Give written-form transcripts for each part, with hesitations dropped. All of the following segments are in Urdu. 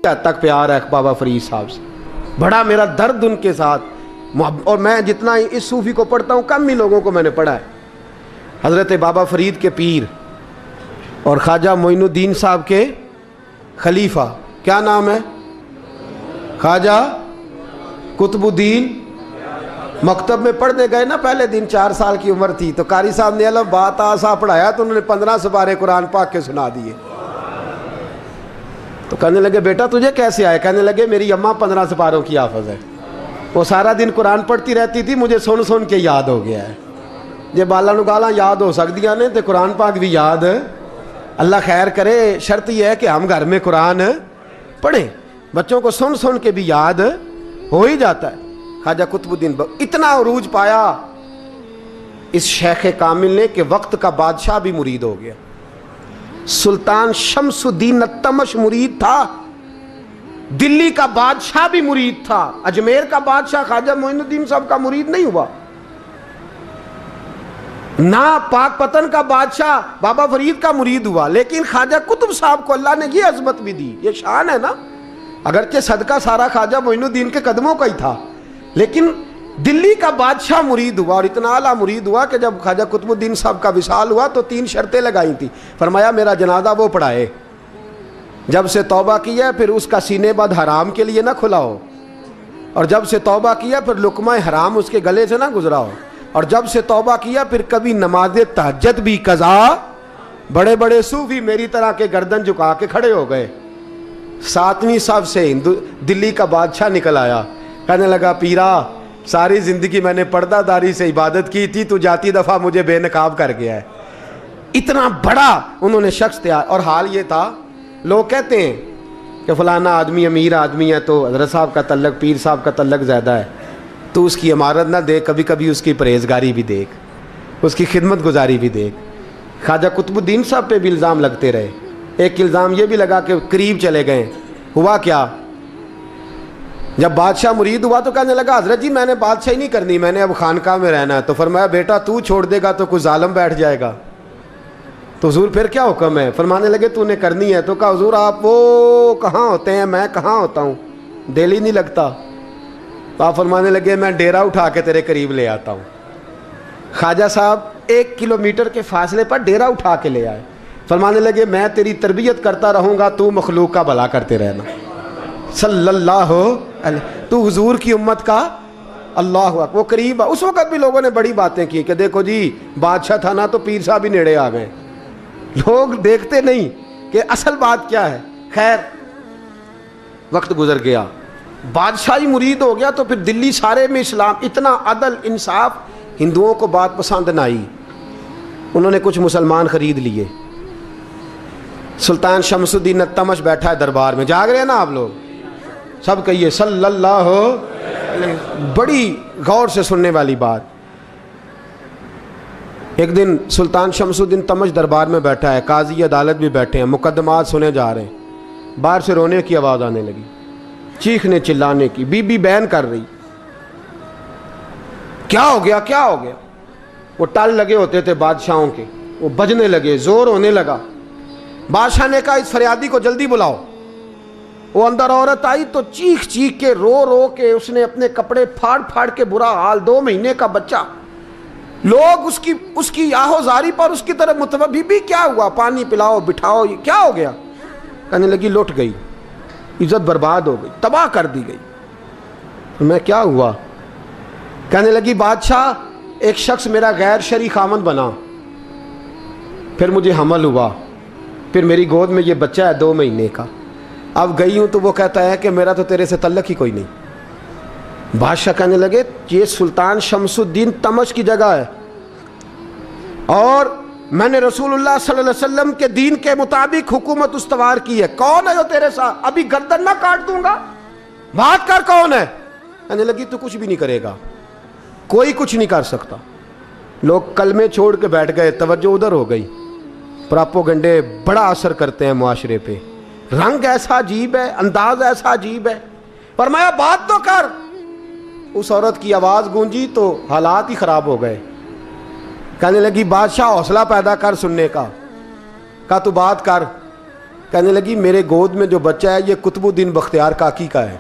تک پیار ہے بابا فرید صاحب سے، بڑا میرا درد ان کے ساتھ اور میں جتنا اس صوفی کو پڑھتا ہوں کم ہی لوگوں کو میں نے پڑھا ہے۔ حضرت بابا فرید کے پیر اور خواجہ معین الدین صاحب کے خلیفہ، کیا نام ہے؟ خواجہ قطب الدین۔ مکتب میں پڑھنے گئے نا، پہلے دن 4 سال کی عمر تھی تو قاری صاحب نے الف با تا سا پڑھایا تو انہوں نے 15 سپارے قرآن پاک کے سنا دیے۔ تو کہنے لگے بیٹا تجھے کیسے آئے؟ کہنے لگے میری اماں 15 سپاروں کی حافظ ہے، وہ سارا دن قرآن پڑھتی رہتی تھی، مجھے سن سن کے یاد ہو گیا ہے۔ جے بالا نو گالاں یاد ہو سکدیاں نے تے قرآن پاک بھی یاد، اللہ خیر کرے۔ شرط یہ ہے کہ ہم گھر میں قرآن پڑھیں، بچوں کو سن سن کے بھی یاد ہو ہی جاتا ہے۔ خواجہ قطب الدین اتنا عروج پایا اس شیخ کامل نے کہ وقت کا بادشاہ بھی مرید ہو گیا۔ سلطان شمس الدین التمش مرید تھا، دلی کا بادشاہ بھی مرید تھا، اجمیر کا بادشاہ خواجہ معین الدین صاحب کا مرید نہیں ہوا، نہ پاک پتن کا بادشاہ بابا فرید کا مرید ہوا، لیکن خواجہ قطب صاحب کو اللہ نے یہ عظمت بھی دی۔ یہ شان ہے نا، اگرچہ صدقہ سارا خواجہ معین الدین کے قدموں کا ہی تھا، لیکن دلی کا بادشاہ مرید ہوا، اور اتنا اعلیٰ مرید ہوا کہ جب خواجہ قطب الدین صاحب کا وصال ہوا تو 3 شرطیں لگائی تھی۔ فرمایا میرا جنازہ وہ پڑھائے، جب سے توبہ کیا پھر اس کا سینے بد حرام کے لیے نہ کھلا ہو، اور جب سے توبہ کیا پھر لقمہ حرام اس کے گلے سے نہ گزرا ہو، اور جب سے توبہ کیا پھر کبھی نماز تہجد بھی قضا۔ بڑے بڑے صوفی میری طرح کے گردن جھکا کے کھڑے ہو گئے۔ 7ویں صف سے دلی کا بادشاہ نکل آیا، کہنے لگا پیرا ساری زندگی میں نے پردہ داری سے عبادت کی تھی، تو جاتی دفعہ مجھے بے نقاب کر گیا ہے۔ اتنا بڑا انہوں نے شخص تیار، اور حال یہ تھا لوگ کہتے ہیں کہ فلانا آدمی امیر آدمی ہے تو حضرت صاحب کا تعلق پیر صاحب کا تعلق زیادہ ہے، تو اس کی عمارت نہ دیکھ، کبھی کبھی اس کی پرہیزگاری بھی دیکھ، اس کی خدمت گزاری بھی دیکھ۔ خواجہ قطب الدین صاحب پہ بھی الزام لگتے رہے، ایک الزام یہ بھی لگا کہ قریب چلے گئے۔ ہوا کیا؟ جب بادشاہ مرید ہوا تو کہنے لگا حضرت جی میں نے بادشاہی نہیں کرنی، میں نے اب خانقاہ میں رہنا ہے۔ تو فرمایا بیٹا تو چھوڑ دے گا تو کوئی ظالم بیٹھ جائے گا، تو حضور پھر کیا حکم ہے؟ فرمانے لگے تو نے کرنی ہے۔ تو کہا حضور آپ وہ کہاں ہوتے ہیں، میں کہاں ہوتا ہوں، دل ہی نہیں لگتا۔ تو آپ فرمانے لگے میں ڈیرا اٹھا کے تیرے قریب لے آتا ہوں۔ خواجہ صاحب 1 کلومیٹر کے فاصلے پر ڈیرا اٹھا کے لے آئے، فرمانے لگے میں تیری تربیت کرتا رہوں گا، تو مخلوق کا بھلا کرتے رہنا۔ صلی اللہ علیہ، تو حضور کی امت کا اللہ اکبر۔ وہ قریب، اس وقت بھی لوگوں نے بڑی باتیں کی کہ دیکھو جی بادشاہ تھا نا تو پیر صاحب ہی نیڑے آ گئے، لوگ دیکھتے نہیں کہ اصل بات کیا ہے۔ خیر وقت گزر گیا، بادشاہی مرید ہو گیا، تو پھر دلی سارے میں اسلام، اتنا عدل انصاف، ہندوؤں کو بات پسند نہ آئی، انہوں نے کچھ مسلمان خرید لیے۔ سلطان شمس الدین التمش بیٹھا ہے دربار میں، جاگ رہے ہیں نا آپ لوگ، سب کہیے صلی اللہ علیہ۔ بڑی غور سے سننے والی بات، ایک دن سلطان شمس الدین تمش دربار میں بیٹھا ہے، قاضی عدالت بھی بیٹھے ہیں، مقدمات سنے جا رہے ہیں، باہر سے رونے کی آواز آنے لگی، چیخنے چلانے کی، بی بی بیان کر رہی، کیا ہو گیا کیا ہو گیا؟ وہ ٹال لگے ہوتے تھے بادشاہوں کے، وہ بجنے لگے، زور ہونے لگا۔ بادشاہ نے کہا اس فریادی کو جلدی بلاؤ۔ وہ اندر عورت آئی تو چیخ چیخ کے رو رو کے اس نے اپنے کپڑے پھاڑ پھاڑ کے، برا حال، 2 مہینے کا بچہ، لوگ اس کی آہو زاری پر اس کی طرف متوجہ، بی بی کیا ہوا، پانی پلاؤ بٹھاؤ، یہ کیا ہو گیا؟ کہنے لگی لٹ گئی، عزت برباد ہو گئی، تباہ کر دی گئی۔ میں کیا ہوا؟ کہنے لگی بادشاہ ایک شخص میرا غیر شرعی خامند بنا، پھر مجھے حمل ہوا، پھر میری گود میں یہ بچہ ہے 2 مہینے کا، اب گئی ہوں تو وہ کہتا ہے کہ میرا تو تیرے سے تعلق ہی کوئی نہیں۔ بادشاہ کہنے لگے یہ سلطان شمس الدین تمش کی جگہ ہے، اور میں نے رسول اللہ صلی اللہ علیہ وسلم کے دین کے مطابق حکومت استوار کی ہے، کون ہے جو تیرے ساتھ؟ ابھی گردن نہ کاٹ دوں گا، بات کر کون ہے؟ کہنے لگی تو کچھ بھی نہیں کرے گا، کوئی کچھ نہیں کر سکتا۔ لوگ کلمے چھوڑ کے بیٹھ گئے، توجہ ادھر ہو گئی۔ پراپوگنڈے بڑا اثر کرتے ہیں معاشرے پہ، رنگ ایسا عجیب ہے، انداز ایسا عجیب ہے۔ فرمایا بات تو کر۔ اس عورت کی آواز گونجی تو حالات ہی خراب ہو گئے۔ کہنے لگی بادشاہ حوصلہ پیدا کر سننے کا۔ کہا تو بات کر۔ کہنے لگی میرے گود میں جو بچہ ہے یہ قطب الدین بختیار کاکی کا ہے،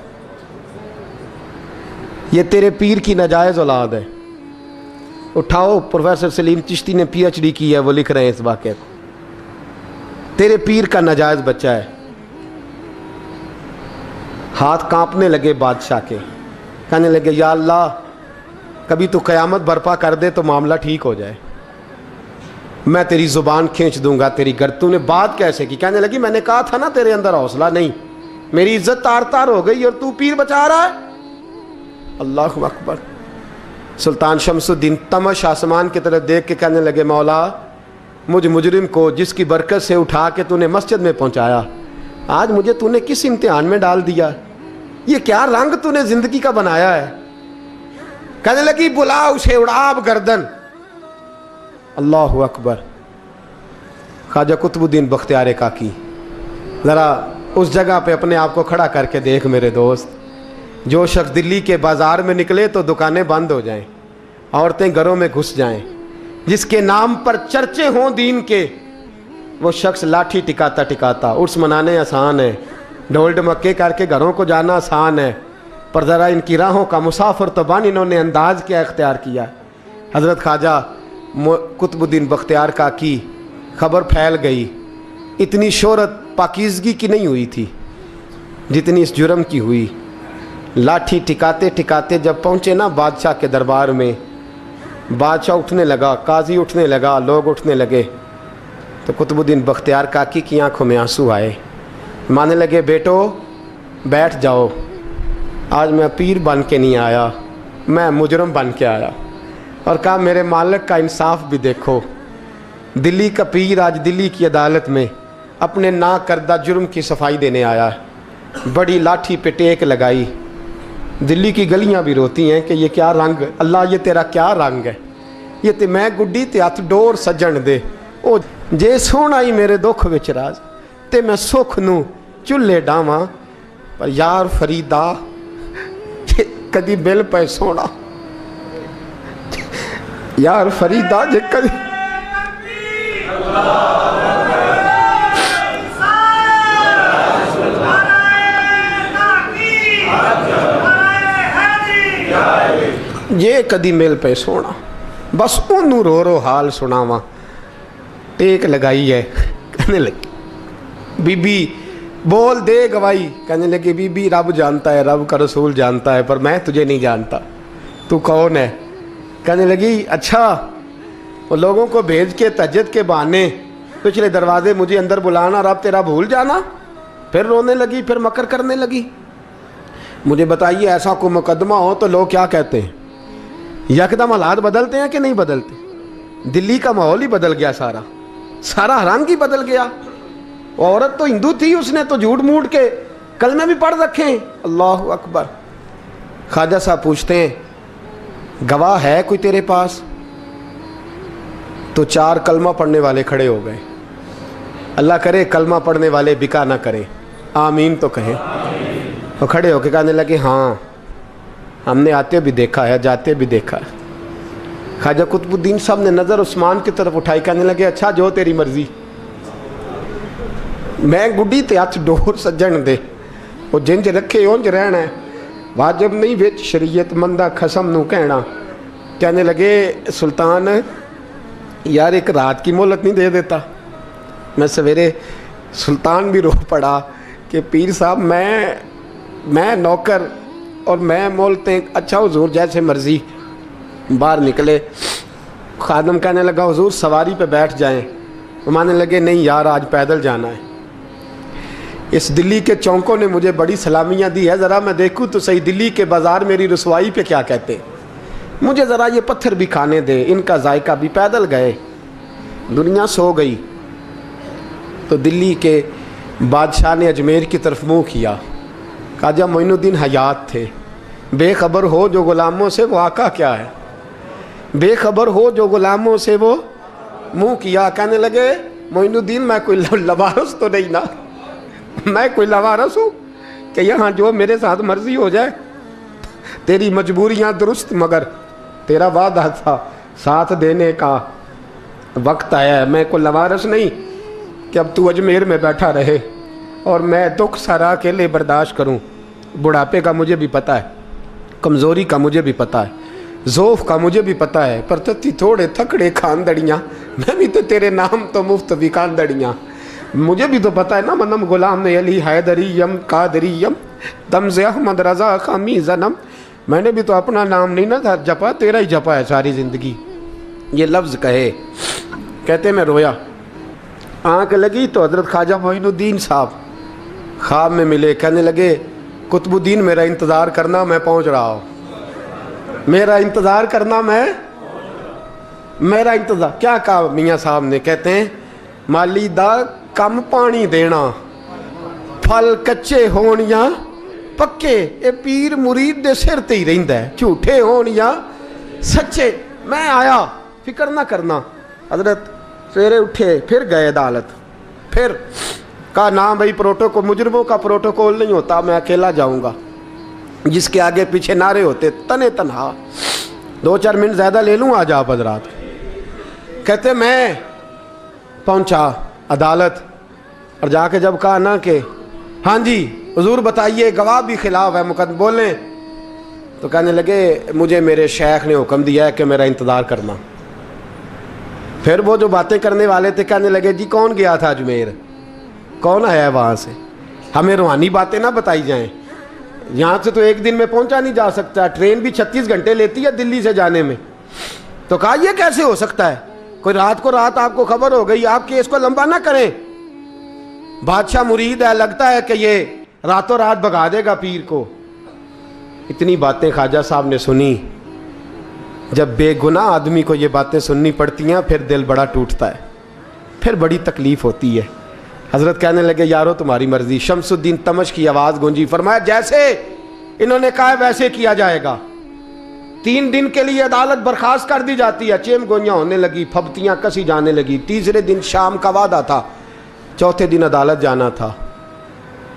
یہ تیرے پیر کی ناجائز اولاد ہے۔ اٹھاؤ، پروفیسر سلیم چشتی نے پی ایچ ڈی کی ہے، وہ لکھ رہے ہیں اس واقعے کو، تیرے پیر کا ناجائز بچہ ہے۔ ہاتھ کانپنے لگے بادشاہ کے، کہنے لگے یا اللہ کبھی تو قیامت برپا کر دے تو معاملہ ٹھیک ہو جائے، میں تیری زبان کھینچ دوں گا تیری تو نے بات کیسے کی؟ کہنے لگی میں نے کہا تھا نا تیرے اندر حوصلہ نہیں، میری عزت تار تار ہو گئی اور تو پیر بچا رہا ہے۔ اللہ اکبر۔ سلطان شمس الدین تمش آسمان کی طرف دیکھ کے کہنے لگے مولا مجھ مجرم کو جس کی برکت سے اٹھا کے تو نے مسجد میں پہنچایا، آج مجھے تو نے کس امتحان میں ڈال دیا؟ یہ کیا رنگ تو نے زندگی کا بنایا ہے؟ کہنے لگی بلا اسے، اڑا اب گردن۔ اللہ اکبر۔ خواجہ قطب الدین بختیار کاکی، ذرا اس جگہ پہ اپنے آپ کو کھڑا کر کے دیکھ میرے دوست، جو شخص دلی کے بازار میں نکلے تو دکانیں بند ہو جائیں، عورتیں گھروں میں گھس جائیں، جس کے نام پر چرچے ہوں دین کے، وہ شخص لاٹھی ٹکاتا ٹکاتا، عرس منانے آسان ہے، ڈھول ڈمکے کر کے گھروں کو جانا آسان ہے، پر ذرا ان کی راہوں کا مسافر تو بن انہوں نے انداز کیا اختیار کیا۔ حضرت خواجہ قطب الدین بختیار کاکی، خبر پھیل گئی، اتنی شہرت پاکیزگی کی نہیں ہوئی تھی جتنی اس جرم کی ہوئی۔ لاٹھی ٹکاتے ٹکاتے جب پہنچے نا بادشاہ کے دربار میں، بادشاہ اٹھنے لگا، قاضی اٹھنے لگا، لوگ اٹھنے لگے، تو قطب الدین بختیار کاکی کی آنکھوں میں آنسو آئے، مانے لگے بیٹو بیٹھ جاؤ، آج میں پیر بن کے نہیں آیا، میں مجرم بن کے آیا۔ اور کہا میرے مالک کا انصاف بھی دیکھو، دلی کا پیر آج دلی کی عدالت میں اپنے نا کردہ جرم کی صفائی دینے آیا ہے، بڑی لاٹھی پہ ٹیک لگائی، دلی کی گلیاں بھی روتی ہیں کہ یہ کیا رنگ، اللہ یہ تیرا کیا رنگ ہے، یہ تے میں گڈی تے ہاتھ ڈور سجن دے، او جے سونا ہی میرے دکھ وچ راز، تے میں سکھ نو چلے ڈاواں، پر یار فریدا کدی بل پہ سونا، یار فریدا جے کدی یہ کدی مل پہ سونا، بس انہوں رو رو حال سناواں، ٹیک لگائی ہے، کہنے لگی بی بی بول دے گواہی، کہنے لگی بی بی رب جانتا ہے، رب کا رسول جانتا ہے، پر میں تجھے نہیں جانتا، تو کون ہے؟ کہنے لگی اچھا وہ لوگوں کو بھیج کے تہجد کے بہانے پچھلے دروازے مجھے اندر بلانا، رب تیرا بھول جانا؟ پھر رونے لگی، پھر مکر کرنے لگی۔ مجھے بتائیے ایسا کوئی مقدمہ ہو تو لوگ کیا کہتے ہیں؟ یکدم حالات بدلتے ہیں کہ نہیں بدلتے؟ دلی کا ماحول ہی بدل گیا، سارا رنگ ہی بدل گیا۔ عورت تو ہندو تھی، اس نے تو جھوٹ موٹ کے کلمے بھی پڑھ رکھے ہیں۔ اللہ اکبر۔ خواجہ صاحب پوچھتے ہیں گواہ ہے کوئی تیرے پاس؟ تو 4 کلمہ پڑھنے والے کھڑے ہو گئے۔ اللہ کرے کلمہ پڑھنے والے بکا نہ کریں، آمین تو کہیں۔ وہ کھڑے ہو کے کہنے لگے ہاں ہم نے آتے بھی دیکھا ہے، جاتے بھی دیکھا ہے۔ خواجہ قطب الدین صاحب نے نظر عثمان کی طرف اٹھائی، کہنے لگے اچھا جو تیری مرضی، میں گڈی تے ہاتھ ڈور سجن دے، وہ جنج رکھے اونج رہنا ہے، واجب نہیں وچ شریعت مندہ خسم نو کہنا۔ کہنے لگے سلطان یار ایک رات کی مہلت نہیں دے دیتا؟ میں سویرے سلطان بھی رو پڑا کہ پیر صاحب میں نوکر اور میں مولتے، اچھا حضور جیسے مرضی۔ باہر نکلے، خادم کہنے لگا حضور سواری پہ بیٹھ جائیں، وہ مانے لگے نہیں یار آج پیدل جانا ہے، اس دلی کے چونکوں نے مجھے بڑی سلامیاں دی ہے، ذرا میں دیکھوں تو صحیح دلی کے بازار میری رسوائی پہ کیا کہتے، مجھے ذرا یہ پتھر بھی کھانے دے، ان کا ذائقہ بھی۔ پیدل گئے، دنیا سو گئی تو دلی کے بادشاہ نے اجمیر کی طرف منہ کیا۔ خواجہ معین الدین حیات تھے، بے خبر ہو جو غلاموں سے وہ آقا کیا ہے، بے خبر ہو جو غلاموں سے وہ منہ کیا۔ کہنے لگے معین الدین میں کوئی لوارس تو نہیں نا، میں کوئی لوارس ہوں کہ یہاں جو میرے ساتھ مرضی ہو جائے؟ تیری مجبوریاں درست، مگر تیرا وعدہ تھا ساتھ دینے کا، وقت آیا ہے، میں کوئی لوارس نہیں کہ اب تو اجمیر میں بیٹھا رہے۔ اور میں دکھ سارا اکیلے برداشت کروں. بڑھاپے کا مجھے بھی پتہ ہے, کمزوری کا مجھے بھی پتہ ہے, ذوف کا مجھے بھی پتہ ہے, پر تتی تھوڑے تھکڑے خاندڑیاں, میں بھی تو تیرے نام تو مفت بھی خاندڑیاں. مجھے بھی تو پتہ ہے نا, منم غلام علی حیدریم قادریم تمز احمد رضا خامی زنم. میں نے بھی تو اپنا نام نہیں نا جپا, تیرا ہی جپا ہے ساری زندگی. یہ لفظ کہے, کہتے میں رویا. آنکھ لگی تو حضرت خواجہ معین الدین صاحب خواب میں ملے. کہنے لگے قطب الدین میرا انتظار کرنا, میں پہنچ رہا ہوں. میرا انتظار کرنا, میرا انتظار. کیا کہا میاں صاحب نے؟ کہتے ہیں مالی دا کم پانی دینا, پھل کچے ہون یا پکے, اے پیر مرید دے سر تے ہی رہندا ہے, جھوٹے ہون یا سچے. میں آیا, فکر نہ کرنا. حضرت سویرے اٹھے, پھر گئے عدالت. پھر کہا نہ بھائی پروٹوکول, مجرموں کا پروٹوکول نہیں ہوتا, میں اکیلا جاؤں گا. جس کے آگے پیچھے نعرے ہوتے تنے تنہا. 2-4 منٹ زیادہ لے لوں آج آپ حضرات. کہتے میں پہنچا عدالت, اور جا کے جب کہا نا کہ ہاں جی حضور بتائیے, گواہ بھی خلاف ہے, مقدم بولیں, تو کہنے لگے مجھے میرے شیخ نے حکم دیا ہے کہ میرا انتظار کرنا. پھر وہ جو باتیں کرنے والے تھے کہنے لگے جی کون گیا تھا اجمیر, کون آیا ہے وہاں سے, ہمیں روحانی باتیں نہ بتائی جائیں. یہاں سے تو ایک دن میں پہنچا نہیں جا سکتا, ٹرین بھی 36 گھنٹے لیتی ہے دلی سے جانے میں. تو کہا یہ کیسے ہو سکتا ہے, کوئی رات کو رات آپ کو خبر ہو گئی, آپ کیس کو لمبا نہ کریں. بادشاہ مرید ہے, لگتا ہے کہ یہ راتوں رات بھگا دے گا پیر کو. اتنی باتیں خواجہ صاحب نے سنی. جب بے گناہ آدمی کو یہ باتیں سننی پڑتی ہیں پھر دل بڑا ٹوٹتا ہے, پھر بڑی تکلیف ہوتی ہے. حضرت کہنے لگے یارو تمہاری مرضی. شمس الدین تمش کی آواز گونجی, فرمایا جیسے انہوں نے کہا ویسے کیا جائے گا. 3 دن کے لیے عدالت برخاست کر دی جاتی ہے. چیم گوئیاں ہونے لگی, پھبتیاں کسی جانے لگی. تیسرے دن شام کا وعدہ تھا, چوتھے دن عدالت جانا تھا.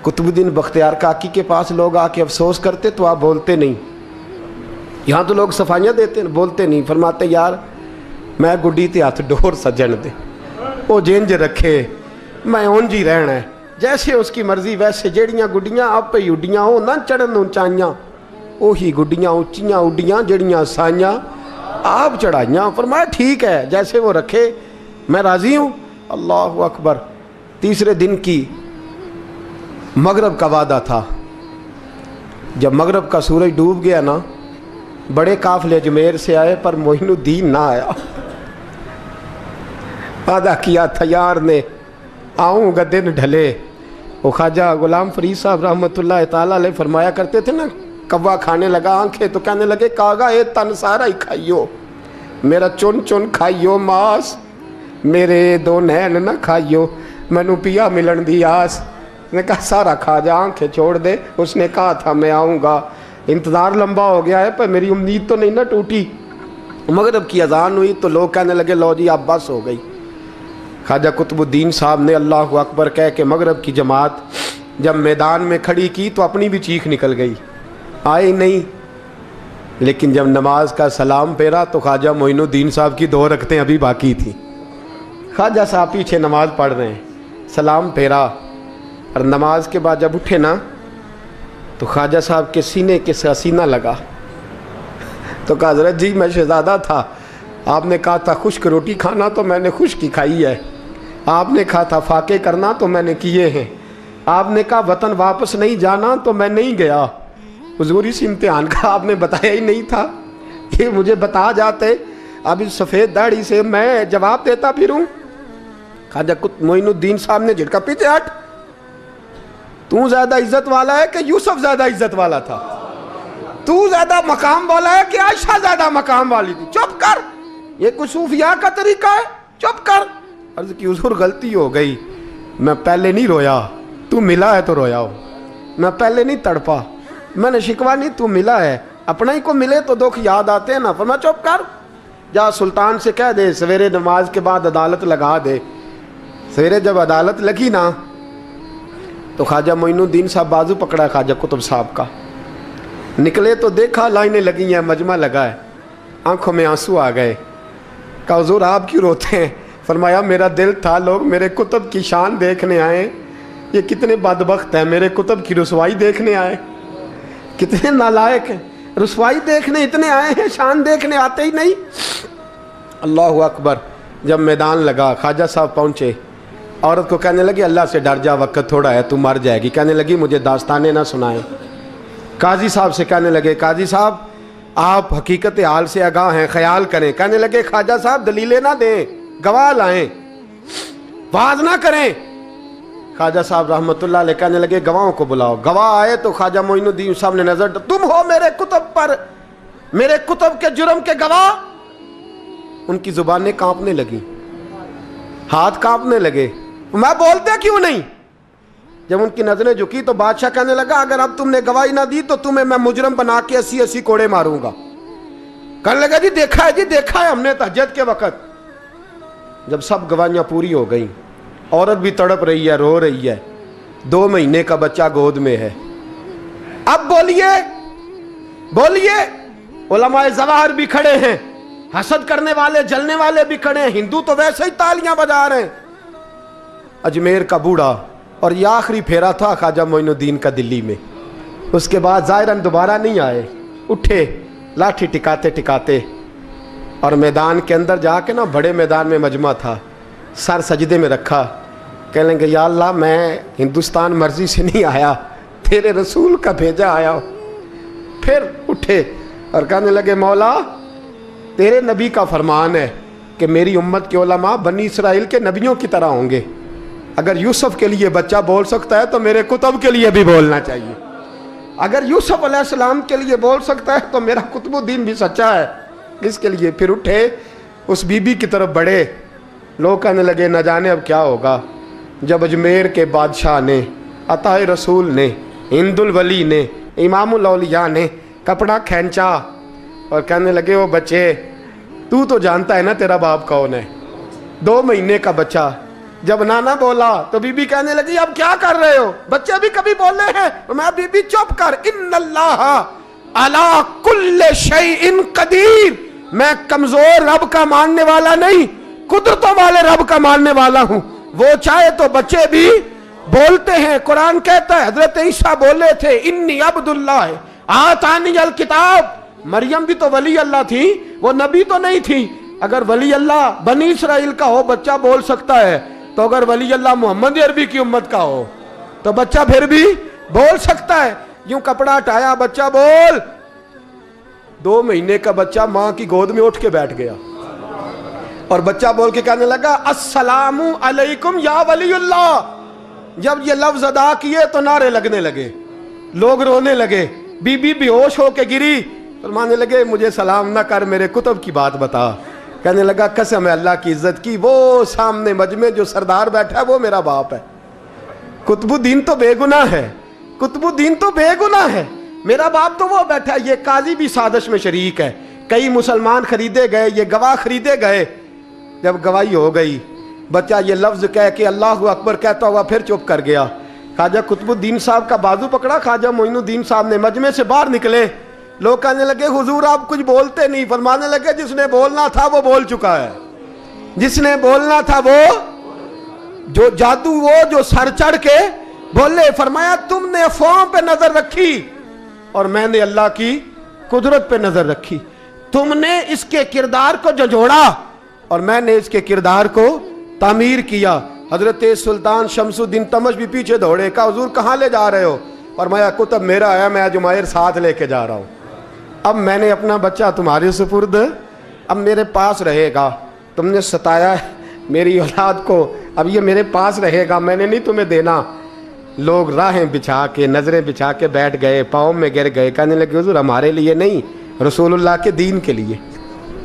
قطب الدین بختیار کاکی کے پاس لوگ آ کے افسوس کرتے تو آپ بولتے نہیں. یہاں تو لوگ صفائیاں دیتے ہیں, بولتے نہیں. فرماتے یار میں گڈی تے ہاتھ ڈور سجن دے, وہ جنج رکھے, میں اونج ہی رہنا ہے, جیسے اس کی مرضی ویسے. جیڑیاں گڈیاں آپ پہ اڈیاں ہو نہ چڑھن اونچائیاں, وہی گڈیاں اونچیاں اڈیاں جڑیاں سائیاں آپ چڑھائیاں. فرمایا ٹھیک ہے, جیسے وہ رکھے میں راضی ہوں. اللہ اکبر. تیسرے دن کی مغرب کا وعدہ تھا. جب مغرب کا سورج ڈوب گیا نا, بڑے قافلے اجمیر سے آئے پر معین الدین نہ آیا. وعدہ کیا تھا یار نے, آؤں گا دن ڈھلے. وہ خواجہ غلام فرید صاحب رحمۃ اللہ تعالیٰ علیہ فرمایا کرتے تھے نا, کوا کھانے لگا آنکھیں تو کہنے لگے کاغا اے تن سارا ہی کھائیو, میرا چن چن کھائیو ماس, میرے 2 نین نہ کھائیو, مینو پیا ملن دی آس. نے کہا سارا کھا جا, آنکھیں چھوڑ دے. اس نے کہا تھا میں آؤں گا, انتظار لمبا ہو گیا ہے پر میری امید تو نہیں نہ ٹوٹی. مغرب کی اذان ہوئی تو لوگ کہنے لگے لو جی اب بس ہو گئی. خواجہ قطب الدین صاحب نے اللہ اکبر کہہ کے مغرب کی جماعت جب میدان میں کھڑی کی تو اپنی بھی چیخ نکل گئی, آئی نہیں. لیکن جب نماز کا سلام پھیرا تو خواجہ معین الدین صاحب کی 2 رکعتیں ابھی باقی تھیں. خواجہ صاحب پیچھے نماز پڑھ رہے ہیں, سلام پھیرا, اور نماز کے بعد جب اٹھے نا تو خواجہ صاحب کے سینے کے سینہ لگا. تو کہا حضرت جی میں شہزادہ تھا, آپ نے کہا تھا خشک روٹی کھانا تو میں نے خشک کی کھائی ہے, آپ نے کہا تھا فاقے کرنا تو میں نے کیے ہیں, آپ نے کہا وطن واپس نہیں جانا تو میں نہیں گیا. حضور اس امتحان کا آپ نے بتایا ہی نہیں تھا, یہ مجھے بتا جاتے اب اس سفید داڑھی سے میں جواب دیتا پھروں. خواجہ معین الدین صاحب نے جھٹکا, پیچھے ہٹ, تو زیادہ عزت والا ہے کہ یوسف زیادہ عزت والا تھا, تو زیادہ مقام والا ہے کہ عائشہ زیادہ مقام والی تھی, چپ کر, یہ کوئی صوفیاء کا طریقہ ہے, چپ کر. عرض کی حضور غلطی ہو گئی, میں پہلے نہیں رویا, تو ملا ہے تو رویا ہو, میں پہلے نہیں تڑپا, میں نے شکوا نہیں, تو ملا ہے, اپنا ہی کو ملے تو دکھ یاد آتے ہیں نا. فرمایا چپ کر, جا سلطان سے کہہ دے سویرے نماز کے بعد عدالت لگا دے. سویرے جب عدالت لگی نا تو خواجہ معین الدین صاحب بازو پکڑا خواجہ قطب صاحب کا, نکلے تو دیکھا لائنیں لگی ہیں, مجمع لگا ہے, آنکھوں میں آنسو آ گئے. کہا حضور آپ کیوں روتے ہیں؟ فرمایا میرا دل تھا لوگ میرے قطب کی شان دیکھنے آئیں, یہ کتنے بدبخت ہیں، میرے کتب کی رسوائی دیکھنے آئے، کتنے نالائق ہیں، رسوائی دیکھنے اتنے آئے ہیں، شان دیکھنے آتے ہی نہیں۔ اللہ اکبر۔ جب میدان لگا خواجہ صاحب پہنچے، عورت کو کہنے لگی اللہ سے ڈر جا، وقت تھوڑا ہے، تو مر جائے گی۔ کہنے لگی مجھے داستانیں نہ سنائیں۔ قاضی صاحب سے کہنے لگے قاضی صاحب آپ حقیقت حال سے آگاہ ہیں، خیال کریں۔ کہنے لگے خواجہ صاحب دلیلیں نہ دیں، گواہ لائیں، وعظ نہ کریں۔ خواجہ صاحب رحمۃ اللہ علیہ کہنے لگے گواہوں کو بلاؤ۔ گواہ آئے تو خواجہ معین الدین صاحب نے نظر تم ہو میرے کتب پر، میرے کتب کے جرم کے گواہ۔ ان کی زبانیں کانپنے لگیں، ہاتھ کانپنے لگے، میں بولتے کیوں نہیں؟ جب ان کی نظریں جھکی تو بادشاہ کہنے لگا اگر اب تم نے گواہی نہ دی تو تمہیں میں مجرم بنا کے 80 کوڑے ماروں گا۔ کہنے لگا جی دیکھا ہے ہم نے تہجد کے وقت۔ جب سب گواہیاں پوری ہو گئیں، عورت بھی تڑپ رہی ہے، رو رہی ہے، 2 مہینے کا بچہ گود میں ہے۔ اب بولیے، علماء ظواہر بھی کھڑے ہیں، حسد کرنے والے جلنے والے بھی کھڑے ہیں، ہندو تو ویسے ہی تالیاں بجا رہے ہیں۔ اجمیر کا بوڑھا، اور یہ آخری پھیرا تھا خواجہ معین الدین کا دلی میں۔ اس کے بعد ظاہراً دوبارہ نہیں آئے، اٹھے لاٹھی ٹکاتے ٹکاتے اور میدان کے اندر جا کے نا، بڑے میدان میں مجمع تھا، سر سجدے میں رکھا، کہنے لگے یا اللہ میں ہندوستان مرضی سے نہیں آیا، تیرے رسول کا بھیجا آیا ہوں۔ پھر اٹھے اور کہنے لگے مولا تیرے نبی کا فرمان ہے کہ میری امت کے علماء بنی اسرائیل کے نبیوں کی طرح ہوں گے، اگر یوسف کے لیے بچہ بول سکتا ہے تو میرے کتب کے لیے بھی بولنا چاہیے، اگر یوسف علیہ السلام کے لیے بول سکتا ہے تو میرا قطب الدین بھی سچا ہے، اس کے لیے۔ پھر اٹھے اس بی بی کی طرف بڑھے، لوگ کہنے لگے نہ جانے اب کیا ہوگا۔ جب اجمیر کے بادشاہ نے، عطا رسول نے، ہند الولی نے، امام الاولیاء نے کپڑا کھینچا اور کہنے لگے وہ بچے تو جانتا ہے نا تیرا باپ کون ہے، 2 مہینے کا بچہ۔ جب نانا بولا تو بی بی کہنے لگی اب کیا کر رہے ہو، بچے بھی کبھی بولے ہیں؟ میں بی بی چپ کر، ان اللہ علی کل شیء قدیر، میں کمزور رب کا ماننے والا نہیں، قدرتوں والے رب کا ماننے والا ہوں، وہ چاہے تو بچے بھی بولتے ہیں۔ قرآن کہتا ہے حضرت عیسیٰ بولے تھے انی عبداللہ آتانی الکتاب، مریم بھی تو ولی اللہ تھی، وہ نبی تو نہیں تھی۔ اگر ولی اللہ بنی اسرائیل کا ہو بچہ بول سکتا ہے، تو اگر ولی اللہ محمد عربی کی امت کا ہو تو بچہ پھر بھی بول سکتا ہے۔ یوں کپڑا ہٹایا، بچہ بول، 2 مہینے کا بچہ ماں کی گود میں اٹھ کے بیٹھ گیا اور بچہ بول کے کہنے لگا السلام علیکم یا ولی اللہ۔ جب یہ لفظ ادا کیے تو نعرے لگنے لگے، لوگ رونے لگے، بی بی بے ہوش ہو کے گری، فرمانے لگے مجھے سلام نہ کر، میرے کتب کی بات بتا۔ کہنے لگا قسم ہے اللہ کی عزت کی، وہ سامنے مجمع جو سردار بیٹھا ہے وہ میرا باپ ہے، قطب الدین تو بے گناہ ہے، قطب الدین تو بے گناہ ہے، میرا باپ تو وہ بیٹھا ہے۔ یہ قاضی بھی سازش میں شریک ہے، کئی مسلمان خریدے گئے، یہ گواہ خریدے گئے۔ جب گواہی ہو گئی، بچہ یہ لفظ کہہ کے اللہ اکبر کہتا ہوا پھر چپ کر گیا۔ خواجہ قطب الدین صاحب کا بازو پکڑا، خواجہ معین الدین صاحب نے مجمع سے باہر نکلے، لوگ کہنے لگے حضور آپ کچھ بولتے نہیں۔ فرمانے لگے جس نے بولنا تھا وہ بول چکا ہے، جس نے بولنا تھا وہ جو جادو، وہ جو سر چڑھ کے بولے۔ فرمایا تم نے افواہوں پہ نظر رکھی اور میں نے اللہ کی قدرت پہ نظر رکھی، تم نے اس کے کردار کو جھنجھوڑا اور میں نے اس کے کردار کو تعمیر کیا۔ حضرت سلطان شمس الدین تمش بھی پیچھے دوڑے، کہا حضور کہاں لے جا رہے ہو؟ فرمایا کتب میرا ہے، میں جمائر ساتھ لے کے جا رہا ہوں، اب میں نے اپنا بچہ تمہارے سپرد، اب میرے پاس رہے گا، تم نے ستایا ہے میری اولاد کو، اب یہ میرے پاس رہے گا، میں نے نہیں تمہیں دینا۔ لوگ راہیں بچھا کے، نظریں بچھا کے بیٹھ گئے، پاؤں میں گر گئے، کہنے لگے حضور ہمارے لیے نہیں، رسول اللہ کے دین کے لیے،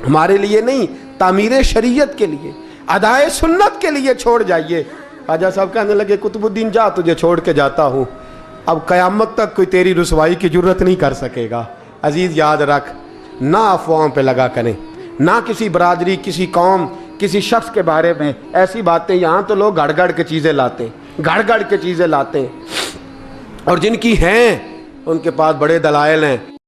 ہمارے لیے نہیں، تعمیر شریعت کے لیے، ادائے سنت کے لیے چھوڑ جائیے۔ خواجہ صاحب کہنے لگے قطب الدین جا، تجھے چھوڑ کے جاتا ہوں، اب قیامت تک کوئی تیری رسوائی کی جرت نہیں کر سکے گا۔ عزیز یاد رکھ، نہ افواہوں پہ لگا کریں، نہ کسی برادری، کسی قوم، کسی شخص کے بارے میں ایسی باتیں، یہاں تو لوگ گڑ گڑ کے چیزیں لاتے ہیں، گڑ گڑ کے چیزیں لاتے ہیں، اور جن کی ہیں ان کے پاس بڑے دلائل ہیں۔